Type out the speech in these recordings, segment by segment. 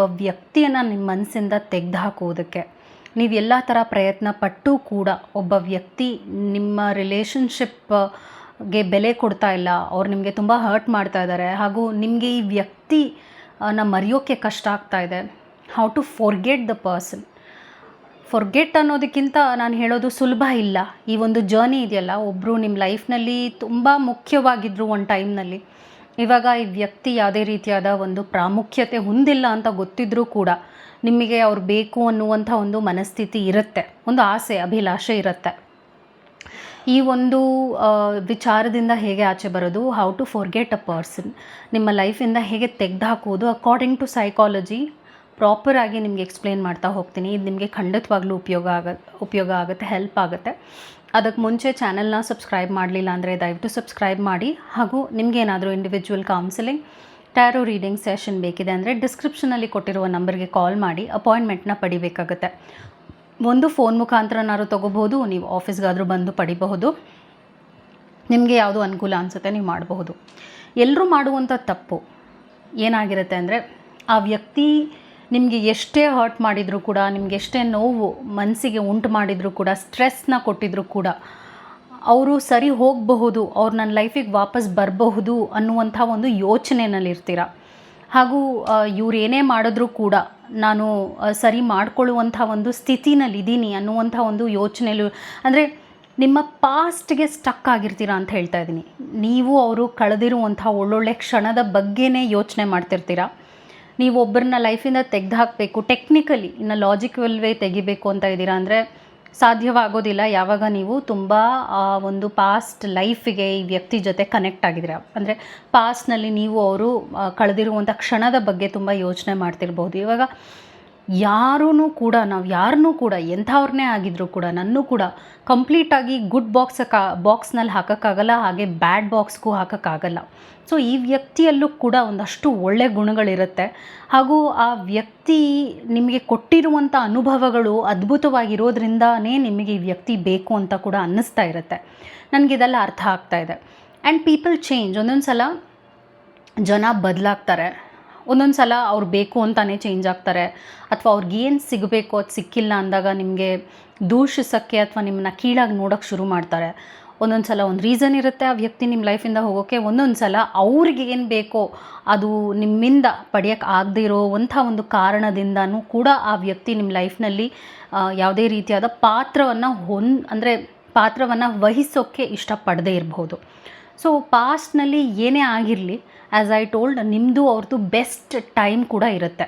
ಒಬ್ಬ ವ್ಯಕ್ತಿಯನ್ನು ನಿಮ್ಮ ಮನಸ್ಸಿಂದ ತೆಗೆದು ಹಾಕುವುದಕ್ಕೆ ನೀವು ಎಲ್ಲ ಥರ ಪ್ರಯತ್ನ ಪಟ್ಟೂ ಕೂಡ ಒಬ್ಬ ವ್ಯಕ್ತಿ ನಿಮ್ಮ ರಿಲೇಷನ್ಶಿಪ್ಗೆ ಬೆಲೆ ಕೊಡ್ತಾ ಇಲ್ಲ, ಅವ್ರು ನಿಮಗೆ ತುಂಬ ಹರ್ಟ್ ಮಾಡ್ತಾ ಇದ್ದಾರೆ, ಹಾಗೂ ನಿಮಗೆ ಈ ವ್ಯಕ್ತಿನ ಮರೆಯೋಕ್ಕೆ ಕಷ್ಟ ಆಗ್ತಾ ಇದೆ. How to forget the person. Forget ಅನ್ನೋದಕ್ಕಿಂತ ನಾನು ಹೇಳೋದು ಸುಲಭ ಇಲ್ಲ. ಈ ಒಂದು ಜರ್ನಿ ಇದೆಯಲ್ಲ, ಒಬ್ಬರು ನಿಮ್ಮ ಲೈಫ್ನಲ್ಲಿ ತುಂಬ ಮುಖ್ಯವಾಗಿದ್ದರು ಒಂದು ಟೈಮ್ನಲ್ಲಿ, ಇವಾಗ ಈ ವ್ಯಕ್ತಿ ಯಾವುದೇ ರೀತಿಯಾದ ಒಂದು ಪ್ರಾಮುಖ್ಯತೆ ಹೊಂದಿಲ್ಲ ಅಂತ ಗೊತ್ತಿದ್ರೂ ಕೂಡ ನಿಮಗೆ ಅವ್ರು ಬೇಕು ಅನ್ನುವಂಥ ಒಂದು ಮನಸ್ಥಿತಿ ಇರುತ್ತೆ, ಒಂದು ಆಸೆ ಅಭಿಲಾಷೆ ಇರುತ್ತೆ. ಈ ಒಂದು ವಿಚಾರದಿಂದ ಹೇಗೆ ಆಚೆ ಬರೋದು, how to forget a person, ನಿಮ್ಮ ಲೈಫಿಂದ ಹೇಗೆ ತೆಗೆದುಹಾಕೋದು ಅಕಾರ್ಡಿಂಗ್ ಟು ಸೈಕಾಲಜಿ ಪ್ರಾಪರಾಗಿ ನಿಮಗೆ ಎಕ್ಸ್ಪ್ಲೇನ್ ಮಾಡ್ತಾ ಹೋಗ್ತೀನಿ. ಇದು ನಿಮಗೆ ಖಂಡಿತವಾಗ್ಲೂ ಉಪಯೋಗ ಆಗುತ್ತೆ, ಹೆಲ್ಪ್ ಆಗುತ್ತೆ. ಅದಕ್ಕೆ ಮುಂಚೆ ಚಾನಲ್ನ ಸಬ್ಸ್ಕ್ರೈಬ್ ಮಾಡಲಿಲ್ಲ ಅಂದರೆ ದಯವಿಟ್ಟು ಸಬ್ಸ್ಕ್ರೈಬ್ ಮಾಡಿ. ಹಾಗೂ ನಿಮಗೇನಾದರೂ individual counselling, tarot reading session ಬೇಕಿದೆ ಅಂದರೆ ಡಿಸ್ಕ್ರಿಪ್ಷನಲ್ಲಿ ಕೊಟ್ಟಿರುವ ನಂಬರ್ಗೆ ಕಾಲ್ ಮಾಡಿ ಅಪಾಯಿಂಟ್ಮೆಂಟ್ನ ಪಡಿಬೇಕಾಗುತ್ತೆ. ಒಂದು ಫೋನ್ ಮುಖಾಂತರನಾದ್ರು ತೊಗೋಬಹುದು, ನೀವು ಆಫೀಸ್ಗಾದರೂ ಬಂದು ಪಡಿಬಹುದು. ನಿಮಗೆ ಯಾವುದು ಅನುಕೂಲ ಅನಿಸುತ್ತೆ ನೀವು ಮಾಡಬಹುದು. ಎಲ್ಲರೂ ಮಾಡುವಂಥ ತಪ್ಪು ಏನಾಗಿರುತ್ತೆ ಅಂದರೆ, ಆ ವ್ಯಕ್ತಿ ನಿಮಗೆ ಎಷ್ಟೇ ಹರ್ಟ್ ಮಾಡಿದರೂ ಕೂಡ, ನಿಮಗೆ ಎಷ್ಟೇ ನೋವು ಮನಸ್ಸಿಗೆ ಉಂಟು ಮಾಡಿದರೂ ಕೂಡ, ಸ್ಟ್ರೆಸ್ನ ಕೊಟ್ಟಿದ್ದರೂ ಕೂಡ, ಅವರು ಸರಿ ಹೋಗಬಹುದು, ಅವ್ರು ನನ್ನ ಲೈಫಿಗೆ ವಾಪಸ್ ಬರಬಹುದು ಅನ್ನುವಂಥ ಒಂದು ಯೋಚನೆಯಲ್ಲಿರ್ತೀರ. ಹಾಗೂ ಇವ್ರು ಏನೇ ಮಾಡಿದ್ರೂ ಕೂಡ ನಾನು ಸರಿ ಮಾಡಿಕೊಳ್ಳುವಂಥ ಒಂದು ಸ್ಥಿತಿನಲ್ಲಿದ್ದೀನಿ ಅನ್ನುವಂಥ ಒಂದು ಯೋಚನೆಯಲ್ಲೂ, ಅಂದರೆ ನಿಮ್ಮ ಪಾಸ್ಟ್ಗೆ ಸ್ಟಕ್ ಆಗಿರ್ತೀರ ಅಂತ ಹೇಳ್ತಾ ಇದ್ದೀನಿ. ನೀವು ಅವರು ಕಳೆದಿರುವಂಥ ಒಳ್ಳೊಳ್ಳೆ ಕ್ಷಣದ ಬಗ್ಗೆನೇ ಯೋಚನೆ ಮಾಡ್ತಿರ್ತೀರ. ನೀವು ಒಬ್ಬರನ್ನ ಲೈಫಿಂದ ತೆಗೆದು ಹಾಕಬೇಕು, ಟೆಕ್ನಿಕಲಿ ಇನ್ನು ಲಾಜಿಕಲ್ ವೇ ತೆಗಿಬೇಕು ಅಂತ ಇದ್ದೀರಾ ಅಂದರೆ ಸಾಧ್ಯವಾಗೋದಿಲ್ಲ. ಯಾವಾಗ ನೀವು ತುಂಬ ಒಂದು ಪಾಸ್ಟ್ ಲೈಫಿಗೆ ಈ ವ್ಯಕ್ತಿ ಜೊತೆ ಕನೆಕ್ಟ್ ಆಗಿದ್ದೀರಾ ಅಂದರೆ, ಪಾಸ್ಟ್ನಲ್ಲಿ ನೀವು ಅವರು ಕಳೆದಿರುವಂಥ ಕ್ಷಣದ ಬಗ್ಗೆ ತುಂಬ ಯೋಚನೆ ಮಾಡ್ತಿರ್ಬೋದು. ಇವಾಗ ನಾವು ಯಾರನ್ನೂ ಕೂಡ ಎಂಥವ್ರನ್ನೇ ಆಗಿದ್ರೂ ಕೂಡ ನನ್ನೂ ಕೂಡ ಕಂಪ್ಲೀಟಾಗಿ ಗುಡ್ ಬಾಕ್ಸ್ನಲ್ಲಿ ಹಾಕೋಕ್ಕಾಗಲ್ಲ, ಹಾಗೆ ಬ್ಯಾಡ್ ಬಾಕ್ಸ್ಗೂ ಹಾಕೋಕ್ಕಾಗಲ್ಲ. ಸೊ ಈ ವ್ಯಕ್ತಿಯಲ್ಲೂ ಕೂಡ ಒಂದಷ್ಟು ಒಳ್ಳೆ ಗುಣಗಳಿರುತ್ತೆ. ಹಾಗೂ ಆ ವ್ಯಕ್ತಿ ನಿಮಗೆ ಕೊಟ್ಟಿರುವಂಥ ಅನುಭವಗಳು ಅದ್ಭುತವಾಗಿರೋದ್ರಿಂದನೇ ನಿಮಗೆ ಈ ವ್ಯಕ್ತಿ ಬೇಕು ಅಂತ ಕೂಡ ಅನ್ನಿಸ್ತಾ ಇರುತ್ತೆ. ನನಗಿದೆಲ್ಲ ಅರ್ಥ ಆಗ್ತಾ ಇದೆ. And people change. ಒಂದೊಂದು ಸಲ ಜನ ಬದಲಾಗ್ತಾರೆ, ಒಂದೊಂದು ಸಲ ಅವ್ರು ಬೇಕು ಅಂತಲೇ ಚೇಂಜ್ ಆಗ್ತಾರೆ, ಅಥವಾ ಅವ್ರಿಗೇನು ಸಿಗಬೇಕು ಅದು ಸಿಕ್ಕಿಲ್ಲ ಅಂದಾಗ ನಿಮಗೆ ದೂಷಿಸೋಕ್ಕೆ ಅಥವಾ ನಿಮ್ಮನ್ನ ಕೀಳಾಗಿ ನೋಡೋಕ್ಕೆ ಶುರು ಮಾಡ್ತಾರೆ. ಒಂದೊಂದು ಸಲ ಒಂದು ರೀಸನ್ ಇರುತ್ತೆ ಆ ವ್ಯಕ್ತಿ ನಿಮ್ಮ ಲೈಫಿಂದ ಹೋಗೋಕ್ಕೆ, ಒಂದೊಂದು ಸಲ ಅವ್ರಿಗೆ ಏನು ಬೇಕೋ ಅದು ನಿಮ್ಮಿಂದ ಪಡೆಯೋಕ್ಕೆ ಆಗದೇ ಇರೋವಂಥ ಒಂದು ಕಾರಣದಿಂದನೂ ಕೂಡ ಆ ವ್ಯಕ್ತಿ ನಿಮ್ಮ ಲೈಫ್ನಲ್ಲಿ ಯಾವುದೇ ರೀತಿಯಾದ ಪಾತ್ರವನ್ನು ವಹಿಸೋಕ್ಕೆ ಇಷ್ಟಪಡದೇ ಇರಬಹುದು. ಸೊ ಪಾಸ್ಟ್ನಲ್ಲಿ ಏನೇ ಆಗಿರಲಿ, ಆ್ಯಸ್ ಐ ಟೋಲ್ಡ್, ನಿಮ್ಮದು ಅವ್ರದ್ದು ಬೆಸ್ಟ್ ಟೈಮ್ ಕೂಡ ಇರುತ್ತೆ.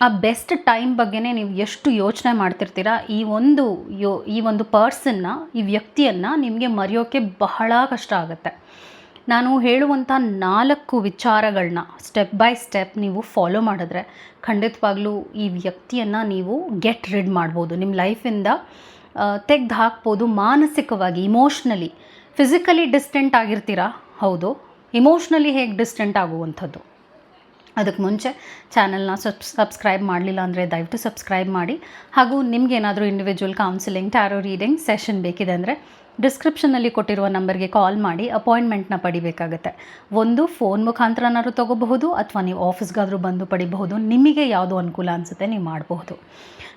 ಆ ಬೆಸ್ಟ್ ಟೈಮ್ ಬಗ್ಗೆನೇ ನೀವು ಎಷ್ಟು ಯೋಚನೆ ಮಾಡ್ತಿರ್ತೀರ, ಈ ಒಂದು ಪರ್ಸನ್ನ, ಈ ವ್ಯಕ್ತಿಯನ್ನು ನಿಮಗೆ ಮರೆಯೋಕ್ಕೆ ಬಹಳ ಕಷ್ಟ ಆಗುತ್ತೆ. ನಾನು ಹೇಳುವಂಥ 4 ವಿಚಾರಗಳನ್ನ ಸ್ಟೆಪ್ ಬೈ ಸ್ಟೆಪ್ ನೀವು ಫಾಲೋ ಮಾಡಿದ್ರೆ ಖಂಡಿತವಾಗ್ಲೂ ಈ ವ್ಯಕ್ತಿಯನ್ನು ನೀವು ಗೆಟ್ ರಿಡ್ ಮಾಡ್ಬೋದು, ನಿಮ್ಮ ಲೈಫಿಂದ ತೆಗೆದು ಹಾಕ್ಬೋದು. ಮಾನಸಿಕವಾಗಿ, ಇಮೋಷ್ನಲಿ, ಫಿಸಿಕಲಿ ಡಿಸ್ಟೆಂಟ್ ಆಗಿರ್ತೀರಾ, ಹೌದು. ಇಮೋಷ್ನಲಿ ಹೇಗೆ ಡಿಸ್ಟೆಂಟ್ ಆಗುವಂಥದ್ದು. ಅದಕ್ಕೆ ಮುಂಚೆ ಚಾನಲ್ನ ಸಬ್ಸ್ಕ್ರೈಬ್ ಮಾಡಲಿಲ್ಲ ಅಂದರೆ ದಯವಿಟ್ಟು ಸಬ್ಸ್ಕ್ರೈಬ್ ಮಾಡಿ. ಹಾಗೂ ನಿಮಗೇನಾದರೂ individual counselling, tarot reading session ಬೇಕಿದೆ ಅಂದರೆ ಡಿಸ್ಕ್ರಿಪ್ಷನಲ್ಲಿ ಕೊಟ್ಟಿರುವ ನಂಬರ್ಗೆ ಕಾಲ್ ಮಾಡಿ ಅಪಾಯಿಂಟ್ಮೆಂಟ್ನ ಪಡಿಬೇಕಾಗತ್ತೆ. ಒಂದು ಫೋನ್ ಮುಖಾಂತರನಾದ್ರು ತೊಗೋಬಹುದು, ಅಥವಾ ನೀವು ಆಫೀಸ್ಗಾದರೂ ಬಂದು ಪಡಿಬಹುದು. ನಿಮಗೆ ಯಾವುದು ಅನುಕೂಲ ಅನಿಸುತ್ತೆ ನೀವು ಮಾಡಬಹುದು.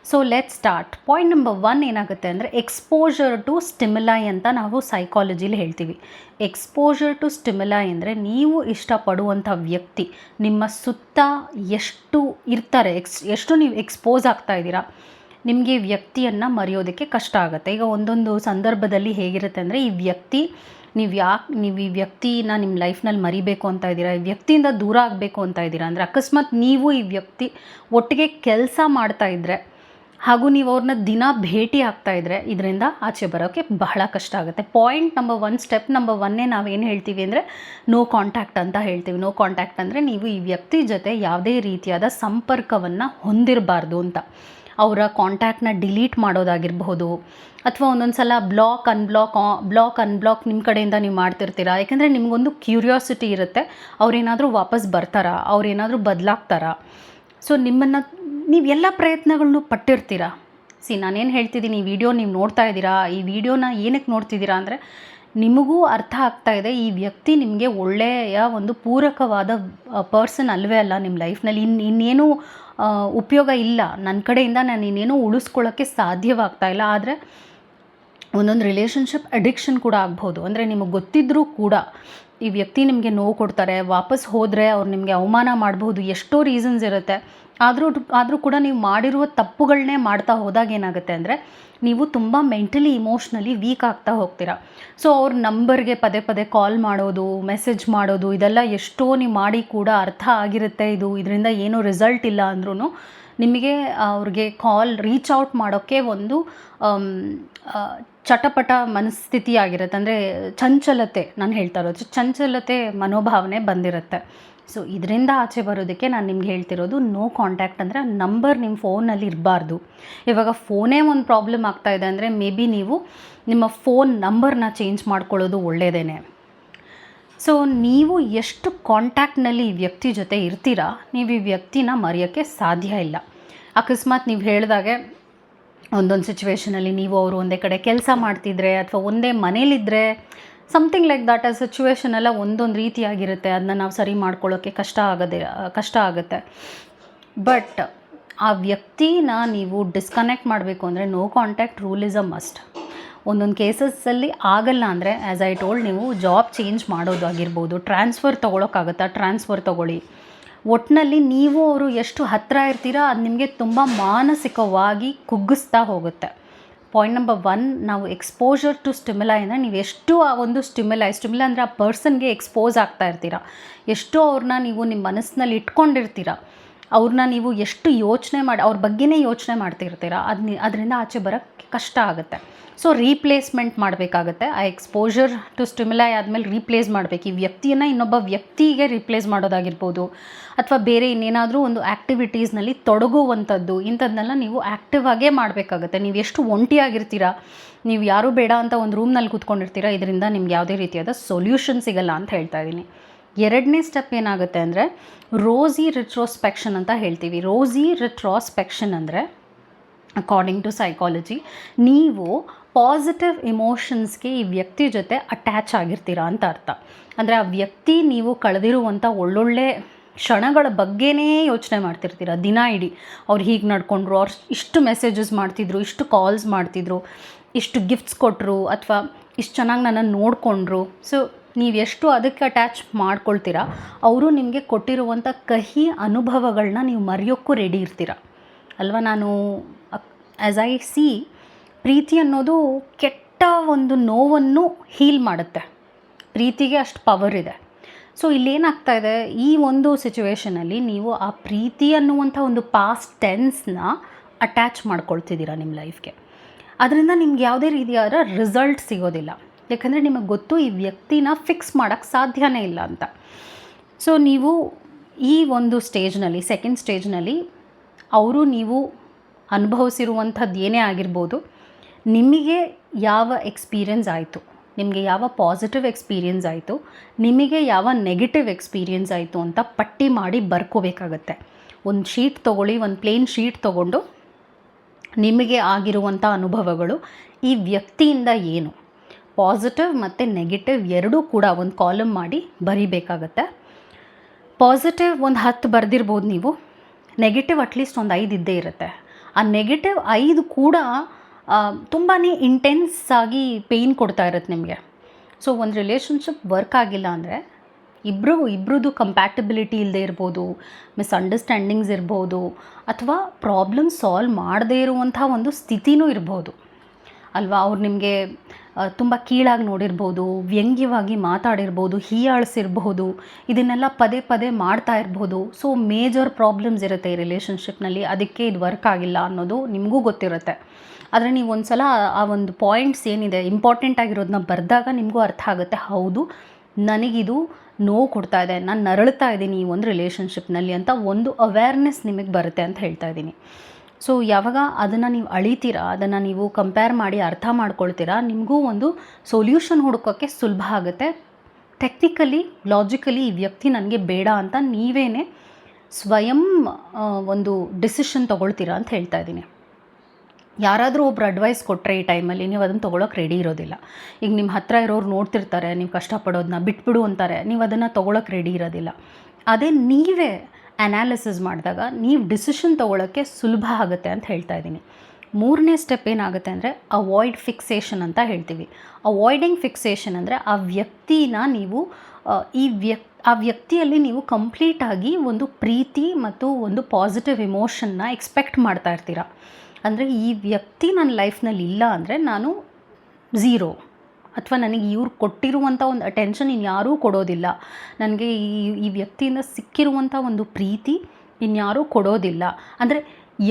So let start. Point number 1 ಏನಾಗುತ್ತೆ ಅಂದರೆ, ಎಕ್ಸ್ಪೋಜರ್ ಟು ಸ್ಟಿಮ್ಯುಲೈ ಅಂತ ನಾವು ಸೈಕಾಲಜಿಲಿ ಹೇಳ್ತೀವಿ. ಎಕ್ಸ್ಪೋಜರ್ ಟು ಸ್ಟಿಮ್ಯುಲೈ ಅಂದರೆ, ನೀವು ಇಷ್ಟಪಡುವಂಥ ವ್ಯಕ್ತಿ ನಿಮ್ಮ ಸುತ್ತ ಎಷ್ಟು ಇರ್ತಾರೆ, ಎಷ್ಟು ನೀವು ಎಕ್ಸ್ಪೋಸ್ ಆಗ್ತಾ ಇದ್ದೀರಾ, ನಿಮಗೆ ಈ ವ್ಯಕ್ತಿಯನ್ನು ಮರೆಯೋದಕ್ಕೆ ಕಷ್ಟ ಆಗುತ್ತೆ. ಈಗ ಒಂದೊಂದು ಸಂದರ್ಭದಲ್ಲಿ ಹೇಗಿರುತ್ತೆ ಅಂದರೆ, ನೀವು ಈ ವ್ಯಕ್ತಿನ ನಿಮ್ಮ ಲೈಫ್ನಲ್ಲಿ ಮರಿಬೇಕು ಅಂತ ಇದ್ದೀರಾ, ಈ ವ್ಯಕ್ತಿಯಿಂದ ದೂರ ಆಗಬೇಕು ಅಂತ ಇದ್ದೀರಾ ಅಂದರೆ, ಅಕಸ್ಮಾತ್ ನೀವು ಈ ವ್ಯಕ್ತಿ ಒಟ್ಟಿಗೆ ಕೆಲಸ ಮಾಡ್ತಾ ಇದ್ದರೆ ಹಾಗೂ ನೀವು ಅವ್ರನ್ನ ದಿನ ಭೇಟಿ ಆಗ್ತಾ ಇದ್ದರೆ ಇದರಿಂದ ಆಚೆ ಬರೋಕ್ಕೆ ಬಹಳ ಕಷ್ಟ ಆಗುತ್ತೆ. ಪಾಯಿಂಟ್ ನಂಬರ್ 1, ಸ್ಟೆಪ್ ನಂಬರ್ 1 ನಾವೇನು ಹೇಳ್ತೀವಿ ಅಂದರೆ ನೋ ಕಾಂಟ್ಯಾಕ್ಟ್ ಅಂತ ಹೇಳ್ತೀವಿ. ನೋ ಕಾಂಟ್ಯಾಕ್ಟ್ ಅಂದರೆ ನೀವು ಈ ವ್ಯಕ್ತಿ ಜೊತೆ ಯಾವುದೇ ರೀತಿಯಾದ ಸಂಪರ್ಕವನ್ನು ಹೊಂದಿರಬಾರ್ದು ಅಂತ. ಅವರ ಕಾಂಟ್ಯಾಕ್ಟ್ನ ಡಿಲೀಟ್ ಮಾಡೋದಾಗಿರಬಹುದು, ಅಥವಾ ಒಂದೊಂದು ಸಲ ಬ್ಲಾಕ್ ಅನ್ಬ್ಲಾಕ್ ನಿಮ್ಮ ಕಡೆಯಿಂದ ನೀವು ಮಾಡ್ತಿರ್ತೀರಾ. ಯಾಕೆಂದರೆ ನಿಮಗೊಂದು ಕ್ಯೂರಿಯಾಸಿಟಿ ಇರುತ್ತೆ, ಅವರೇನಾದರೂ ವಾಪಸ್ ಬರ್ತಾರಾ, ಅವರೇನಾದರೂ ಬದಲಾಗ್ತಾರಾ. ಸೊ ನೀವು ಎಲ್ಲ ಪ್ರಯತ್ನಗಳನ್ನೂ ಪಟ್ಟಿರ್ತೀರ. ನಾನೇನು ಹೇಳ್ತಿದ್ದೀನಿ, ಈ ವಿಡಿಯೋ ನೀವು ನೋಡ್ತಾ ಇದ್ದೀರಾ, ಈ ವಿಡಿಯೋನ ಏನಕ್ಕೆ ನೋಡ್ತಿದ್ದೀರಾ ಅಂದರೆ, ನಿಮಗೂ ಅರ್ಥ ಆಗ್ತಾ ಇದೆ ಈ ವ್ಯಕ್ತಿ ನಿಮಗೆ ಒಳ್ಳೆಯ ಒಂದು ಪೂರಕವಾದ ಪರ್ಸನ್ ಅಲ್ವೇ ಅಲ್ಲ ನಿಮ್ಮ ಲೈಫ್ನಲ್ಲಿ. ಇನ್ನೇನು ಉಪಯೋಗ ಇಲ್ಲ, ನನ್ನ ಕಡೆಯಿಂದ ನಾನು ಇನ್ನೇನು ಉಳಿಸ್ಕೊಳ್ಳೋಕ್ಕೆ ಸಾಧ್ಯವಾಗ್ತಾ ಇಲ್ಲ. ಆದರೆ ಒಂದೊಂದು ರಿಲೇಷನ್ಶಿಪ್ ಅಡಿಕ್ಷನ್ ಕೂಡ ಆಗ್ಬೋದು. ಅಂದರೆ ನಿಮಗೆ ಗೊತ್ತಿದ್ದರೂ ಕೂಡ ಈ ವ್ಯಕ್ತಿ ನಿಮಗೆ ನೋವು ಕೊಡ್ತಾರೆ, ವಾಪಸ್ ಹೋದರೆ ಅವ್ರು ನಿಮಗೆ ಅವಮಾನ ಮಾಡ್ಬೋದು, ಎಷ್ಟೋ ರೀಸನ್ಸ್ ಇರುತ್ತೆ. ಆದರೂ ಕೂಡ ನೀವು ಮಾಡಿರುವ ತಪ್ಪುಗಳನ್ನೇ ಮಾಡ್ತಾ ಹೋದಾಗ ಏನಾಗುತ್ತೆ ಅಂದರೆ ನೀವು ತುಂಬ ಮೆಂಟಲಿ ಇಮೋಷ್ನಲಿ ವೀಕ್ ಆಗ್ತಾ ಹೋಗ್ತೀರಾ. ಸೊ ಅವ್ರ ನಂಬರ್ಗೆ ಪದೇ ಪದೇ ಕಾಲ್ ಮಾಡೋದು, ಮೆಸೇಜ್ ಮಾಡೋದು, ಇದೆಲ್ಲ ಎಷ್ಟೋ ನೀವು ಮಾಡಿ ಕೂಡ ಅರ್ಥ ಆಗಿರುತ್ತೆ ಇದರಿಂದ ಏನೂ ರಿಸಲ್ಟ್ ಇಲ್ಲ ಅಂದ್ರೂ ನಿಮಗೆ ಅವ್ರಿಗೆ ಕಾಲ್ ರೀಚ್ ಔಟ್ ಮಾಡೋಕ್ಕೆ ಒಂದು ಚಟಪಟ ಮನಸ್ಥಿತಿ ಆಗಿರುತ್ತೆ. ಅಂದರೆ ಚಂಚಲತೆ, ನಾನು ಹೇಳ್ತಾ ಇರೋದು ಚಂಚಲತೆ ಮನೋಭಾವನೆ ಬಂದಿರುತ್ತೆ. ಸೊ ಇದರಿಂದ ಆಚೆ ಬರೋದಕ್ಕೆ ನಾನು ನಿಮ್ಗೆ ಹೇಳ್ತಿರೋದು ನೋ ಕಾಂಟ್ಯಾಕ್ಟ್. ಅಂದರೆ ನಂಬರ್ ನಿಮ್ಮ ಫೋನಲ್ಲಿ ಇರಬಾರ್ದು. ಇವಾಗ ಫೋನೇ ಒಂದು ಪ್ರಾಬ್ಲಮ್ ಆಗ್ತಾಯಿದೆ ಅಂದರೆ ಮೇ ಬಿ ನೀವು ನಿಮ್ಮ ಫೋನ್ ನಂಬರ್ನ ಚೇಂಜ್ ಮಾಡ್ಕೊಳ್ಳೋದು ಒಳ್ಳೆಯದೇ. ಸೊ ನೀವು ಎಷ್ಟು ಕಾಂಟ್ಯಾಕ್ಟ್ನಲ್ಲಿ ಈ ವ್ಯಕ್ತಿ ಜೊತೆ ಇರ್ತೀರಾ, ನೀವು ಈ ವ್ಯಕ್ತಿನ ಮರೆಯೋಕ್ಕೆ ಸಾಧ್ಯ ಇಲ್ಲ. ಅಕಸ್ಮಾತ್ ನೀವು ಹೇಳಿದಾಗೆ ಒಂದೊಂದು ಸಿಚುವೇಷನಲ್ಲಿ ನೀವು ಅವರು ಒಂದೇ ಕಡೆ ಕೆಲಸ ಮಾಡ್ತಿದ್ರೆ ಅಥವಾ ಒಂದೇ ಮನೇಲಿದ್ದರೆ ಸಮಥಿಂಗ್ ಲೈಕ್ ದಟ್, ಆ ಸಿಚುವೇಷನ್ ಎಲ್ಲ ಒಂದೊಂದು ರೀತಿಯಾಗಿರುತ್ತೆ. ಅದನ್ನ ನಾವು ಸರಿ ಮಾಡ್ಕೊಳ್ಳೋಕ್ಕೆ ಕಷ್ಟ ಆಗುತ್ತೆ. ಬಟ್ ಆ ವ್ಯಕ್ತಿನ ನೀವು ಡಿಸ್ಕನೆಕ್ಟ್ ಮಾಡಬೇಕು ಅಂದರೆ no contact rule is a must. ಒಂದೊಂದು ಕೇಸಸ್ಸಲ್ಲಿ ಆಗಲ್ಲ ಅಂದರೆ ಆ್ಯಸ್ ಐ ಟೋಲ್ಡ್, ನೀವು ಜಾಬ್ ಚೇಂಜ್ ಮಾಡೋದಾಗಿರ್ಬೋದು, ಟ್ರಾನ್ಸ್ಫರ್ ತೊಗೊಳಕ್ಕಾಗುತ್ತಾ ಟ್ರಾನ್ಸ್ಫರ್ ತೊಗೊಳ್ಳಿ. ಒಟ್ಟಿನಲ್ಲಿ ನೀವು ಅವರು ಎಷ್ಟು ಹತ್ತಿರ ಇರ್ತೀರಾ ಅದು ನಿಮಗೆ ತುಂಬ ಮಾನಸಿಕವಾಗಿ ಕುಗ್ಗಿಸ್ತಾ ಹೋಗುತ್ತೆ. ಪಾಯಿಂಟ್ ನಂಬರ್ 1, ನಾವು ಎಕ್ಸ್ಪೋಜರ್ ಟು ಸ್ಟಿಮ್ಯುಲೈ ಅಂದರೆ ನೀವು ಎಷ್ಟು ಆ ಒಂದು ಸ್ಟಿಮ್ಯುಲೈ ಅಂದರೆ ಆ ಪರ್ಸನ್ಗೆ ಎಕ್ಸ್ಪೋಸ್ ಆಗ್ತಾ ಇರ್ತೀರ, ಎಷ್ಟೋ ಅವ್ರನ್ನ ನೀವು ನಿಮ್ಮ ಮನಸ್ಸಿನಲ್ಲಿ ಇಟ್ಕೊಂಡಿರ್ತೀರ, ಅವ್ರನ್ನ ನೀವು ಎಷ್ಟು ಅವ್ರ ಬಗ್ಗೆನೇ ಯೋಚನೆ ಮಾಡ್ತಿರ್ತೀರ, ಅದರಿಂದ ಆಚೆ ಬರೋಕ್ಕೆ ಕಷ್ಟ ಆಗುತ್ತೆ. ಸೊ ರೀಪ್ಲೇಸ್ಮೆಂಟ್ ಮಾಡಬೇಕಾಗತ್ತೆ. ಆ ಎಕ್ಸ್ಪೋಜರ್ ಟು ಸ್ಟಿಮ್ಯುಲೈ ಆದಮೇಲೆ ರೀಪ್ಲೇಸ್ ಮಾಡಬೇಕು. ಈ ವ್ಯಕ್ತಿಯನ್ನು ಇನ್ನೊಬ್ಬ ವ್ಯಕ್ತಿಗೆ ರೀಪ್ಲೇಸ್ ಮಾಡೋದಾಗಿರ್ಬೋದು, ಅಥವಾ ಬೇರೆ ಇನ್ನೇನಾದರೂ ಒಂದು ಆ್ಯಕ್ಟಿವಿಟೀಸ್ನಲ್ಲಿ ತೊಡಗುವಂಥದ್ದು, ಇಂಥದ್ದನ್ನೆಲ್ಲ ನೀವು ಆ್ಯಕ್ಟಿವ್ ಆಗೇ ಮಾಡಬೇಕಾಗತ್ತೆ. ನೀವು ಎಷ್ಟು ಒಂಟಿಯಾಗಿರ್ತೀರ, ನೀವು ಯಾರೂ ಬೇಡ ಅಂತ ಒಂದು ರೂಮ್ನಲ್ಲಿ ಕೂತ್ಕೊಂಡಿರ್ತೀರ, ಇದರಿಂದ ನಿಮ್ಗೆ ಯಾವುದೇ ರೀತಿಯಾದ ಸೊಲ್ಯೂಷನ್ ಸಿಗಲ್ಲ ಅಂತ ಹೇಳ್ತಾ ಇದ್ದೀನಿ. 2ನೇ ಸ್ಟೆಪ್ ಏನಾಗುತ್ತೆ ಅಂದರೆ ರೋಸಿ ರಿಟ್ರೋಸ್ಪೆಕ್ಷನ್ ಅಂತ ಹೇಳ್ತೀವಿ. ರೋಸಿ ರಿಟ್ರೋಸ್ಪೆಕ್ಷನ್ ಅಂದರೆ ಅಕಾರ್ಡಿಂಗ್ ಟು ಸೈಕಾಲಜಿ ನೀವು ಪಾಸಿಟಿವ್ ಇಮೋಷನ್ಸ್ಗೆ ಈ ವ್ಯಕ್ತಿ ಜೊತೆ ಅಟ್ಯಾಚ್ ಆಗಿರ್ತೀರಾ ಅಂತ ಅರ್ಥ. ಅಂದರೆ ಆ ವ್ಯಕ್ತಿ ನೀವು ಕಳೆದಿರುವಂಥ ಒಳ್ಳೊಳ್ಳೆ ಕ್ಷಣಗಳ ಬಗ್ಗೆನೇ ಯೋಚನೆ ಮಾಡ್ತಿರ್ತೀರ ದಿನ ಇಡೀ. ಅವ್ರು ಹೀಗೆ ನಡ್ಕೊಂಡ್ರು, ಅವ್ರು ಇಷ್ಟು ಮೆಸೇಜಸ್ ಮಾಡ್ತಿದ್ರು, ಇಷ್ಟು ಕಾಲ್ಸ್ ಮಾಡ್ತಿದ್ರು, ಇಷ್ಟು ಗಿಫ್ಟ್ಸ್ ಕೊಟ್ಟರು, ಅಥವಾ ಇಷ್ಟು ಚೆನ್ನಾಗಿ ನನ್ನನ್ನು ನೋಡಿಕೊಂಡ್ರು. ಸೊ ನೀವು ಎಷ್ಟು ಅದಕ್ಕೆ ಅಟ್ಯಾಚ್ ಮಾಡ್ಕೊಳ್ತೀರಾ, ಅವರು ನಿಮಗೆ ಕೊಟ್ಟಿರುವಂಥ ಕಹಿ ಅನುಭವಗಳನ್ನ ನೀವು ಮರೆಯೋಕ್ಕೂ ರೆಡಿ ಇರ್ತೀರ ಅಲ್ವಾ. ನಾನು ಆ್ಯಸ್ ಐ ಸಿ, ಪ್ರೀತಿ ಅನ್ನೋದು ಕೆಟ್ಟ ಒಂದು ನೋವನ್ನು ಹೀಲ್ ಮಾಡುತ್ತೆ. ಪ್ರೀತಿಗೆ ಅಷ್ಟು ಪವರ್ ಇದೆ. ಸೊ ಇಲ್ಲೇನಾಗ್ತಾ ಇದೆ, ಈ ಒಂದು ಸಿಚುವೇಷನಲ್ಲಿ ನೀವು ಆ ಪ್ರೀತಿ ಅನ್ನುವಂಥ ಒಂದು ಪಾಸ್ಟ್ ಟೆನ್ಸ್ನ ಅಟ್ಯಾಚ್ ಮಾಡ್ಕೊಳ್ತಿದ್ದೀರಾ ನಿಮ್ಮ ಲೈಫ್ಗೆ. ಅದರಿಂದ ನಿಮ್ಗೆ ಯಾವುದೇ ರೀತಿಯಾದ ರಿಸಲ್ಟ್ ಸಿಗೋದಿಲ್ಲ. ಯಾಕಂದರೆ ನಿಮಗೆ ಗೊತ್ತು ಈ ವ್ಯಕ್ತಿನ ಫಿಕ್ಸ್ ಮಾಡೋಕ್ಕೆ ಸಾಧ್ಯನೇ ಇಲ್ಲ ಅಂತ. ಸೊ ನೀವು ಈ ಒಂದು ಸ್ಟೇಜ್ನಲ್ಲಿ, ಸೆಕೆಂಡ್ ಸ್ಟೇಜ್ನಲ್ಲಿ, ಅವರು ನೀವು ಅನುಭವಿಸಿರುವಂಥದ್ದು ಏನೇ ಆಗಿರ್ಬೋದು, ನಿಮಗೆ ಯಾವ ಎಕ್ಸ್ಪೀರಿಯನ್ಸ್ ಆಯಿತು, ನಿಮಗೆ ಯಾವ ಪಾಸಿಟಿವ್ ಎಕ್ಸ್ಪೀರಿಯನ್ಸ್ ಆಯಿತು, ನಿಮಗೆ ಯಾವ ನೆಗೆಟಿವ್ ಎಕ್ಸ್ಪೀರಿಯನ್ಸ್ ಆಯಿತು ಅಂತ ಪಟ್ಟಿ ಮಾಡಿ ಬರ್ಕೋಬೇಕಾಗತ್ತೆ. ಒಂದು ಶೀಟ್ ತೊಗೊಳ್ಳಿ, ಒಂದು ಪ್ಲೇನ್ ಶೀಟ್ ತೊಗೊಂಡು ನಿಮಗೆ ಆಗಿರುವಂಥ ಅನುಭವಗಳು, ಈ ವ್ಯಕ್ತಿಯಿಂದ ಏನು ಪಾಸಿಟಿವ್ ಮತ್ತು ನೆಗೆಟಿವ್ ಎರಡೂ ಕೂಡ ಒಂದು ಕಾಲಮ್ ಮಾಡಿ ಬರಿಬೇಕಾಗತ್ತೆ. ಪಾಸಿಟಿವ್ ಒಂದು 10 ಬರೆದಿರ್ಬೋದು ನೀವು, ನೆಗೆಟಿವ್ ಅಟ್ಲೀಸ್ಟ್ ಒಂದು 5 ಇದ್ದೇ ಇರುತ್ತೆ. ಆ ನೆಗೆಟಿವ್ 5 ಕೂಡ ತುಂಬಾ ಇಂಟೆನ್ಸ್ ಆಗಿ ಪೇಯ್ನ್ ಕೊಡ್ತಾ ಇರುತ್ತೆ ನಿಮಗೆ. ಸೊ ಒಂದು ರಿಲೇಷನ್ಶಿಪ್ ವರ್ಕ್ ಆಗಿಲ್ಲ ಅಂದರೆ ಇಬ್ಬರದು ಕಂಪ್ಯಾಟಬಿಲಿಟಿ ಇಲ್ಲದೆ ಇರ್ಬೋದು, ಮಿಸ್ಅಂಡರ್ಸ್ಟ್ಯಾಂಡಿಂಗ್ಸ್ ಇರ್ಬೋದು, ಅಥವಾ ಪ್ರಾಬ್ಲಮ್ ಸಾಲ್ವ್ ಮಾಡದೇ ಇರುವಂಥ ಒಂದು ಸ್ಥಿತಿನೂ ಇರ್ಬೋದು ಅಲ್ವಾ. ಅವ್ರು ನಿಮಗೆ ತುಂಬ ಕೀಳಾಗಿ ನೋಡಿರ್ಬೋದು, ವ್ಯಂಗ್ಯವಾಗಿ ಮಾತಾಡಿರ್ಬೋದು, ಹೀಯಾಳಿಸಿರ್ಬೋದು, ಇದನ್ನೆಲ್ಲ ಪದೇ ಪದೇ ಮಾಡ್ತಾ ಇರ್ಬೋದು. ಸೊ ಮೇಜರ್ ಪ್ರಾಬ್ಲಮ್ಸ್ ಇರುತ್ತೆ ಈ ರಿಲೇಷನ್ಶಿಪ್ನಲ್ಲಿ, ಅದಕ್ಕೆ ಇದು ವರ್ಕ್ ಆಗಿಲ್ಲ ಅನ್ನೋದು ನಿಮಗೂ ಗೊತ್ತಿರುತ್ತೆ. ಆದರೆ ನೀವು ಒಂದು ಸಲ ಆ ಒಂದು ಪಾಯಿಂಟ್ಸ್ ಏನಿದೆ ಇಂಪಾರ್ಟೆಂಟ್ ಆಗಿರೋದನ್ನ ಬರೆದಾಗ ನಿಮಗೂ ಅರ್ಥ ಆಗುತ್ತೆ, ಹೌದು ನನಗಿದು ನೋವು ಕೊಡ್ತಾ ಇದೆ, ನಾನು ನರಳ್ತಾ ಇದ್ದೀನಿ ಈ ಒಂದು ರಿಲೇಷನ್ಶಿಪ್ನಲ್ಲಿ ಅಂತ ಒಂದು ಅವೇರ್ನೆಸ್ ನಿಮಗೆ ಬರುತ್ತೆ ಅಂತ ಹೇಳ್ತಾ ಇದ್ದೀನಿ. ಸೊ ಯಾವಾಗ ಅದನ್ನು ನೀವು ಅಳಿತೀರಾ, ಅದನ್ನು ನೀವು ಕಂಪೇರ್ ಮಾಡಿ ಅರ್ಥ ಮಾಡ್ಕೊಳ್ತೀರಾ, ನಿಮಗೂ ಒಂದು ಸೊಲ್ಯೂಷನ್ ಹುಡುಕೋಕ್ಕೆ ಸುಲಭ ಆಗುತ್ತೆ. ಟೆಕ್ನಿಕಲಿ, ಲಾಜಿಕಲಿ ಈ ವ್ಯಕ್ತಿ ನನಗೆ ಬೇಡ ಅಂತ ನೀವೇ ಸ್ವಯಂ ಒಂದು ಡಿಸಿಷನ್ ತೊಗೊಳ್ತೀರಾ ಅಂತ ಹೇಳ್ತಾ ಇದ್ದೀನಿ. ಯಾರಾದರೂ ಒಬ್ರು ಅಡ್ವೈಸ್ ಕೊಟ್ಟರೆ ಈ ಟೈಮಲ್ಲಿ ನೀವು ಅದನ್ನು ತೊಗೊಳಕ್ಕೆ ರೆಡಿ ಇರೋದಿಲ್ಲ. ಈಗ ನಿಮ್ಮ ಹತ್ರ ಇರೋರು ನೋಡ್ತಿರ್ತಾರೆ, ನೀವು ಕಷ್ಟಪಡೋದನ್ನ ಬಿಟ್ಬಿಡು ಅಂತಾರೆ, ನೀವು ಅದನ್ನು ತೊಗೊಳಕ್ಕೆ ರೆಡಿ ಇರೋದಿಲ್ಲ. ಅದೇ ನೀವೇ ಅನಾಲಿಸಿಸ್ ಮಾಡಿದಾಗ ನೀವು ಡಿಸಿಷನ್ ತೊಗೊಳಕ್ಕೆ ಸುಲಭ ಆಗುತ್ತೆ ಅಂತ ಹೇಳ್ತಾ ಇದ್ದೀನಿ. ಮೂರನೇ ಸ್ಟೆಪ್ ಏನಾಗುತ್ತೆ ಅಂದರೆ ಅವಾಯ್ಡ್ ಫಿಕ್ಸೇಷನ್ ಅಂತ ಹೇಳ್ತೀವಿ. ಅವಾಯ್ಡಿಂಗ್ ಫಿಕ್ಸೇಷನ್ ಅಂದರೆ ಆ ವ್ಯಕ್ತಿನ ನೀವು ಆ ವ್ಯಕ್ತಿಯಲ್ಲಿ ನೀವು ಕಂಪ್ಲೀಟಾಗಿ ಒಂದು ಪ್ರೀತಿ ಮತ್ತು ಒಂದು ಪಾಸಿಟಿವ್ ಇಮೋಷನ್ನ ಎಕ್ಸ್ಪೆಕ್ಟ್ ಮಾಡ್ತಾ ಇರ್ತೀರ. ಅಂದರೆ ಈ ವ್ಯಕ್ತಿ ನನ್ನ ಲೈಫ್ನಲ್ಲಿ ಇಲ್ಲ ಅಂದರೆ ನಾನು ಝೀರೋ, ಅಥವಾ ನನಗೆ ಇವ್ರು ಕೊಟ್ಟಿರುವಂಥ ಒಂದು ಅಟೆನ್ಷನ್ ಇನ್ಯಾರೂ ಕೊಡೋದಿಲ್ಲ, ನನಗೆ ಈ ವ್ಯಕ್ತಿಯಿಂದ ಸಿಕ್ಕಿರುವಂಥ ಒಂದು ಪ್ರೀತಿ ಇನ್ಯಾರೂ ಕೊಡೋದಿಲ್ಲ, ಅಂದರೆ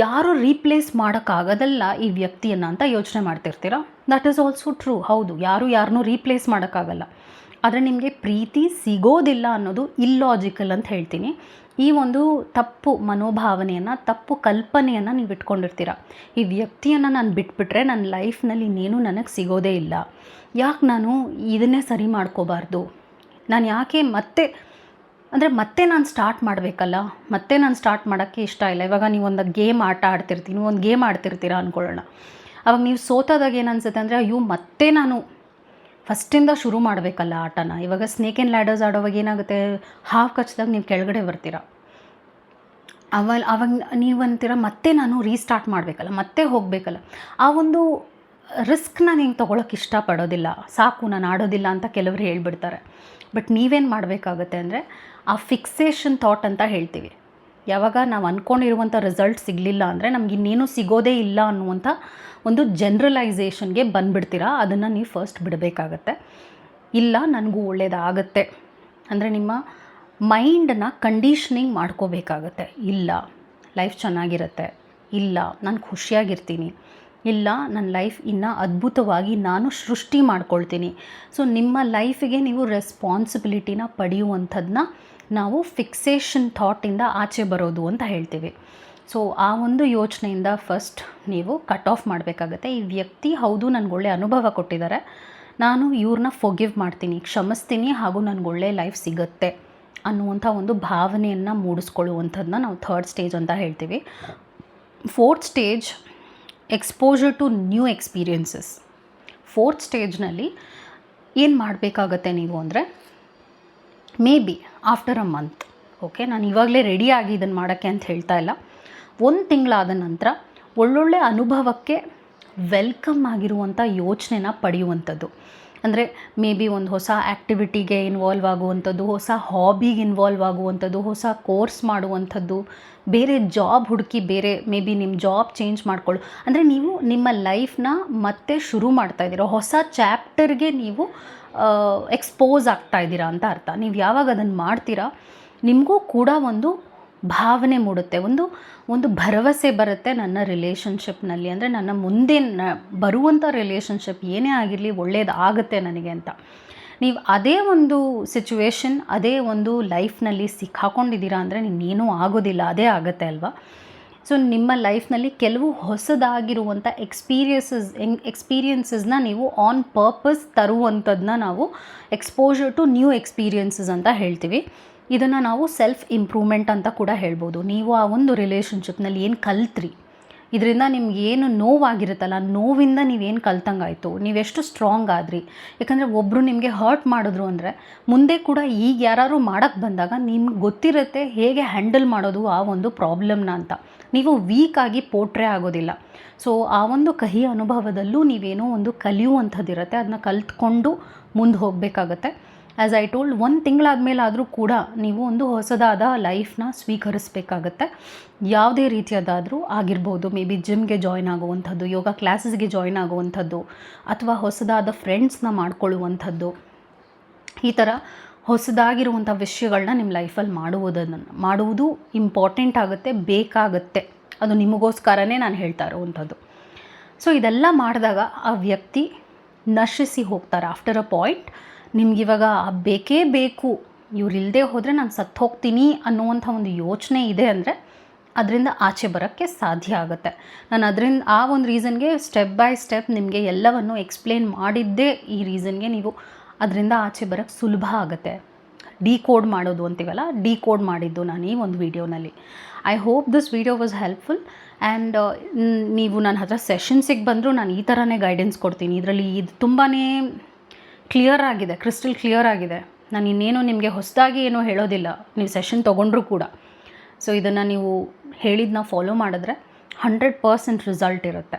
ಯಾರು ರೀಪ್ಲೇಸ್ ಮಾಡೋಕ್ಕಾಗೋದಲ್ಲ ಈ ವ್ಯಕ್ತಿಯನ್ನು ಅಂತ ಯೋಚನೆ ಮಾಡ್ತಿರ್ತೀರ. That is also true. ಹೌದು, ಯಾರನ್ನೂ ರೀಪ್ಲೇಸ್ ಮಾಡೋಕ್ಕಾಗಲ್ಲ. ಆದರೆ ನಿಮಗೆ ಪ್ರೀತಿ ಸಿಗೋದಿಲ್ಲ ಅನ್ನೋದು ಇಲ್ಲಾಜಿಕಲ್ ಅಂತ ಹೇಳ್ತೀನಿ. ಈ ಒಂದು ತಪ್ಪು ಮನೋಭಾವನೆಯನ್ನು, ತಪ್ಪು ಕಲ್ಪನೆಯನ್ನು ನೀವು ಇಟ್ಕೊಂಡಿರ್ತೀರ. ಈ ವ್ಯಕ್ತಿಯನ್ನು ನಾನು ಬಿಟ್ಬಿಟ್ರೆ ನನ್ನ ಲೈಫ್ನಲ್ಲಿ ಇನ್ನೇನು ನನಗೆ ಸಿಗೋದೇ ಇಲ್ಲ, ಯಾಕೆ ನಾನು ಇದನ್ನೇ ಸರಿ ಮಾಡ್ಕೋಬಾರ್ದು, ನಾನು ಯಾಕೆ ಮತ್ತೆ ನಾನು ಸ್ಟಾರ್ಟ್ ಮಾಡಬೇಕಲ್ಲ, ಮತ್ತೆ ನಾನು ಸ್ಟಾರ್ಟ್ ಮಾಡೋಕ್ಕೆ ಇಷ್ಟ ಇಲ್ಲ. ಇವಾಗ ನೀವು ಒಂದು ಗೇಮ್ ಆಡ್ತಿರ್ತೀರ ಅಂದ್ಕೊಳ್ಳೋಣ. ಅವಾಗ ನೀವು ಸೋತಾದಾಗ ಏನು ಅನಿಸುತ್ತೆ ಅಂದರೆ, ಅಯ್ಯೋ ಮತ್ತೆ ನಾನು ಫಸ್ಟಿಂದ ಶುರು ಮಾಡಬೇಕಲ್ಲ ಆಟನ. ಇವಾಗ ಸ್ನೇಕ್ ಆ್ಯಂಡ್ ಲ್ಯಾಡರ್ಸ್ ಆಡೋವಾಗ ಏನಾಗುತ್ತೆ, ಹಾವು ಕಚ್ಚಿದಾಗ ನೀವು ಕೆಳಗಡೆ ಬರ್ತೀರ. ಅವಾಗ ನೀವು ಅಂತೀರ ಮತ್ತೆ ನಾನು ರೀಸ್ಟಾರ್ಟ್ ಮಾಡಬೇಕಲ್ಲ, ಮತ್ತೆ ಹೋಗಬೇಕಲ್ಲ. ಆ ಒಂದು ರಿಸ್ಕ್ನ ನೀವು ತೊಗೊಳಕ್ಕೆ ಇಷ್ಟಪಡೋದಿಲ್ಲ, ಸಾಕು ನಾನು ಆಡೋದಿಲ್ಲ ಅಂತ ಕೆಲವರು ಹೇಳ್ಬಿಡ್ತಾರೆ. ಬಟ್ ನೀವೇನು ಮಾಡಬೇಕಾಗತ್ತೆ ಅಂದರೆ ಆ ಫಿಕ್ಸೇಷನ್ ಥಾಟ್ ಅಂತ ಹೇಳ್ತೀವಿ. ಯಾವಾಗ ನಾವು ಅಂದ್ಕೊಂಡಿರುವಂಥ ರಿಸಲ್ಟ್ ಸಿಗಲಿಲ್ಲ ಅಂದರೆ ನಮ್ಗೆ ಇನ್ನೇನು ಸಿಗೋದೇ ಇಲ್ಲ ಅನ್ನುವಂಥ ಒಂದು ಜನ್ರಲೈಸೇಷನ್ಗೆ ಬಂದುಬಿಡ್ತೀರಾ. ಅದನ್ನು ನೀವು ಫಸ್ಟ್ ಬಿಡಬೇಕಾಗತ್ತೆ. ಇಲ್ಲ ನನಗೂ ಒಳ್ಳೆಯದಾಗತ್ತೆ ಅಂದರೆ ನಿಮ್ಮ ಮೈಂಡನ್ನ ಕಂಡೀಷ್ನಿಂಗ್ ಮಾಡ್ಕೋಬೇಕಾಗತ್ತೆ. ಇಲ್ಲ ಲೈಫ್ ಚೆನ್ನಾಗಿರುತ್ತೆ, ಇಲ್ಲ ನಾನು ಖುಷಿಯಾಗಿರ್ತೀನಿ, ಇಲ್ಲ ನನ್ನ ಲೈಫ್ ಇನ್ನೂ ಅದ್ಭುತವಾಗಿ ನಾನು ಸೃಷ್ಟಿ ಮಾಡ್ಕೊಳ್ತೀನಿ. ಸೊ ನಿಮ್ಮ ಲೈಫಿಗೆ ನೀವು ರೆಸ್ಪಾನ್ಸಿಬಿಲಿಟಿನ ಪಡೆಯುವಂಥದ್ದನ್ನ ನಾವು ಫಿಕ್ಸೇಷನ್ ಥಾಟಿಂದ ಆಚೆ ಬರೋದು ಅಂತ ಹೇಳ್ತೀವಿ. ಸೊ ಆ ಒಂದು ಯೋಚನೆಯಿಂದ ಫಸ್ಟ್ ನೀವು ಕಟ್ ಆಫ್ ಮಾಡಬೇಕಾಗತ್ತೆ. ಈ ವ್ಯಕ್ತಿ ಹೌದು ನನಗೆ ಒಳ್ಳೆ ಅನುಭವ ಕೊಟ್ಟಿದ್ದಾರೆ, ನಾನು ಇವ್ರನ್ನ ಫೊಗಿವ್ ಮಾಡ್ತೀನಿ, ಕ್ಷಮಿಸ್ತೀನಿ, ಹಾಗೂ ನನಗೊಳ್ಳೆ ಲೈಫ್ ಸಿಗುತ್ತೆ ಅನ್ನುವಂಥ ಒಂದು ಭಾವನೆಯನ್ನು ಮೂಡಿಸ್ಕೊಳ್ಳುವಂಥದ್ದನ್ನ ನಾವು ಥರ್ಡ್ ಸ್ಟೇಜ್ ಅಂತ ಹೇಳ್ತೀವಿ. Fourth stage exposure to new experiences. Fourth ಸ್ಟೇಜ್ನಲ್ಲಿ ಏನು ಮಾಡಬೇಕಾಗತ್ತೆ ನೀವು ಅಂದರೆ, maybe after a month, okay, ನಾನು ಇವಾಗಲೇ ರೆಡಿಯಾಗಿ ಇದನ್ನು ಮಾಡೋಕ್ಕೆ ಅಂತ ಹೇಳ್ತಾ ಇಲ್ಲ, 1 ತಿಂಗಳಾದ ನಂತರ ಒಳ್ಳೊಳ್ಳೆ ಅನುಭವಕ್ಕೆ ವೆಲ್ಕಮ್ ಆಗಿರುವಂಥ ಯೋಚನೆನ ಪಡೆಯುವಂಥದ್ದು. ಅಂದರೆ ಮೇ ಬಿ ಒಂದು ಹೊಸ ಆ್ಯಕ್ಟಿವಿಟಿಗೆ ಇನ್ವಾಲ್ವ್ ಆಗುವಂಥದ್ದು, ಹೊಸ ಹಾಬಿಗೆ ಇನ್ವಾಲ್ವ್ ಆಗುವಂಥದ್ದು, ಹೊಸ ಕೋರ್ಸ್ ಮಾಡುವಂಥದ್ದು, ಬೇರೆ ಜಾಬ್ ಹುಡುಕಿ ಮೇ ಬಿ ನಿಮ್ಮ ಜಾಬ್ ಚೇಂಜ್ ಮಾಡ್ಕೊಳ್ಳು. ಅಂದರೆ ನೀವು ನಿಮ್ಮ ಲೈಫ್ನ ಮತ್ತೆ ಶುರು ಮಾಡ್ತಾಯಿದ್ದೀರ, ಹೊಸ ಚಾಪ್ಟರ್ಗೆ ನೀವು ಎಕ್ಸ್ಪೋಸ್ ಆಗ್ತಾಯಿದ್ದೀರಾ ಅಂತ ಅರ್ಥ. ನೀವು ಯಾವಾಗ ಅದನ್ನು ಮಾಡ್ತೀರಾ ನಿಮಗೂ ಕೂಡ ಒಂದು ಭಾವನೆ ಮೂಡುತ್ತೆ, ಒಂದು ಭರವಸೆ ಬರುತ್ತೆ ನನ್ನ ರಿಲೇಷನ್ಶಿಪ್ನಲ್ಲಿ. ಅಂದರೆ ನನ್ನ ಮುಂದೆ ಬರುವಂಥ ರಿಲೇಷನ್ಶಿಪ್ ಏನೇ ಆಗಿರಲಿ ಒಳ್ಳೆಯದಾಗುತ್ತೆ ನನಗೆ ಅಂತ. ನೀವು ಅದೇ ಒಂದು ಸಿಚುವೇಶನ್, ಅದೇ ಒಂದು ಲೈಫ್ನಲ್ಲಿ ಸಿಕ್ಕಾಕೊಂಡಿದ್ದೀರಾ ಅಂದರೆ ಇನ್ನೇನೂ ಆಗೋದಿಲ್ಲ, ಅದೇ ಆಗುತ್ತೆ ಅಲ್ವಾ. ಸೊ ನಿಮ್ಮ ಲೈಫ್ನಲ್ಲಿ ಕೆಲವು ಹೊಸದಾಗಿರುವಂಥ ಎಕ್ಸ್ಪೀರಿಯನ್ಸಸ್ನ ನೀವು ಆನ್ ಪರ್ಪಸ್ ತರುವಂಥದ್ದನ್ನ ನಾವು ಎಕ್ಸ್ಪೋಜರ್ ಟು ನ್ಯೂ ಎಕ್ಸ್ಪೀರಿಯನ್ಸಸ್ ಅಂತ ಹೇಳ್ತೀವಿ. ಇದನ್ನು ನಾವು ಸೆಲ್ಫ್ ಇಂಪ್ರೂವ್ಮೆಂಟ್ ಅಂತ ಕೂಡ ಹೇಳ್ಬೋದು. ನೀವು ಆ ಒಂದು ರಿಲೇಷನ್ಶಿಪ್ನಲ್ಲಿ ಏನು ಕಲ್ತ್ರಿ, ಇದರಿಂದ ನಿಮ್ಗೆ ಏನು ನೋವಾಗಿರುತ್ತಲ್ಲ, ನೋವಿಂದ ನೀವೇನು ಕಲ್ತಂಗಾಯಿತು, ನೀವೆಷ್ಟು ಸ್ಟ್ರಾಂಗ್ ಆದ್ರಿ. ಯಾಕಂದರೆ ಒಬ್ಬರು ನಿಮಗೆ ಹರ್ಟ್ ಮಾಡಿದ್ರು ಅಂದರೆ ಮುಂದೆ ಕೂಡ ಈಗ ಯಾರು ಮಾಡೋಕ್ಕೆ ಬಂದಾಗ ನಿಮ್ಗೆ ಗೊತ್ತಿರುತ್ತೆ ಹೇಗೆ ಹ್ಯಾಂಡಲ್ ಮಾಡೋದು ಆ ಒಂದು ಪ್ರಾಬ್ಲಮ್ನ ಅಂತ. ನೀವು ವೀಕಾಗಿ ಪೋಟ್ರೆ ಆಗೋದಿಲ್ಲ. ಸೊ ಆ ಒಂದು ಕಹಿ ಅನುಭವದಲ್ಲೂ ನೀವೇನೋ ಒಂದು ಕಲಿಯುವಂಥದ್ದಿರುತ್ತೆ, ಅದನ್ನ ಕಲ್ತ್ಕೊಂಡು ಮುಂದೆ ಹೋಗಬೇಕಾಗತ್ತೆ. ಆ್ಯಸ್ ಐ ಟೋಲ್ಡ್, 1 ತಿಂಗಳಾದಮೇಲಾದರೂ ಕೂಡ ನೀವು ಒಂದು ಹೊಸದಾದ ಲೈಫ್ನ ಸ್ವೀಕರಿಸಬೇಕಾಗತ್ತೆ. ಯಾವುದೇ ರೀತಿಯದಾದರೂ ಆಗಿರ್ಬೋದು, ಮೇ ಬಿ ಜಿಮ್ಗೆ ಜಾಯ್ನ್ ಆಗುವಂಥದ್ದು, ಯೋಗ ಕ್ಲಾಸಸ್ಗೆ ಜಾಯ್ನ್ ಆಗುವಂಥದ್ದು, ಅಥವಾ ಹೊಸದಾದ ಫ್ರೆಂಡ್ಸ್ನ ಮಾಡ್ಕೊಳ್ಳುವಂಥದ್ದು, ಈ ಥರ ಹೊಸದಾಗಿರುವಂಥ ವಿಷಯಗಳನ್ನ ನಿಮ್ಮ ಲೈಫಲ್ಲಿ ಮಾಡುವುದು ಇಂಪಾರ್ಟೆಂಟ್ ಆಗುತ್ತೆ, ಬೇಕಾಗುತ್ತೆ. ಅದು ನಿಮಗೋಸ್ಕರನೇ ನಾನು ಹೇಳ್ತಾ ಇರೋವಂಥದ್ದು. ಸೊ ಇದೆಲ್ಲ ಮಾಡಿದಾಗ ಆ ವ್ಯಕ್ತಿ ನಶಿಸಿ ಹೋಗ್ತಾರೆ. ಆಫ್ಟರ್ ಅ ಪಾಯಿಂಟ್ ನಿಮಗಿವಾಗ ಬೇಕೇ ಬೇಕು, ಇವ್ರು ಇಲ್ಲದೆ ಹೋದರೆ ನಾನು ಸತ್ತು ಹೋಗ್ತೀನಿ ಅನ್ನುವಂಥ ಒಂದು ಯೋಚನೆ ಇದೆ ಅಂದರೆ ಅದರಿಂದ ಆಚೆ ಬರೋಕ್ಕೆ ಸಾಧ್ಯ ಆಗುತ್ತೆ. ನಾನು ಆ ಒಂದು ರೀಸನ್ಗೆ ಸ್ಟೆಪ್ ಬೈ ಸ್ಟೆಪ್ ನಿಮಗೆ ಎಲ್ಲವನ್ನು ಎಕ್ಸ್ಪ್ಲೇನ್ ಮಾಡಿದ್ದೇ ಈ ರೀಸನ್ಗೆ ನೀವು ಅದರಿಂದ ಆಚೆ ಬರೋಕ್ಕೆ ಸುಲಭ ಆಗುತ್ತೆ. ಡಿಕೋಡ್ ಮಾಡೋದು ಅಂತೀವಲ್ಲ, ಡಿಕೋಡ್ ಮಾಡಿದ್ದು ನಾನು ಈ ಒಂದು ವೀಡಿಯೋನಲ್ಲಿ. I hope this video was helpful. And ನೀವು ನನ್ನ ಹತ್ರ ಸೆಷನ್ಸಿಗೆ ಬಂದರೂ ನಾನು ಈ ಥರನೇ ಗೈಡೆನ್ಸ್ ಕೊಡ್ತೀನಿ. ಇದರಲ್ಲಿ ಇದು ತುಂಬಾ ಕ್ಲಿಯರ್ ಆಗಿದೆ, ಕ್ರಿಸ್ಟಲ್ ಕ್ಲಿಯರ್ ಆಗಿದೆ. ನಾನು ಇನ್ನೇನು ನಿಮಗೆ ಹೊಸದಾಗಿ ಏನೂ ಹೇಳೋದಿಲ್ಲ ನೀವು ಸೆಷನ್ ತೊಗೊಂಡ್ರೂ ಕೂಡ. ಸೊ ಇದನ್ನು ನೀವು ಹೇಳಿದ್ದನ್ನ ಫಾಲೋ ಮಾಡಿದ್ರೆ 100% ರಿಸಲ್ಟ್ ಇರುತ್ತೆ.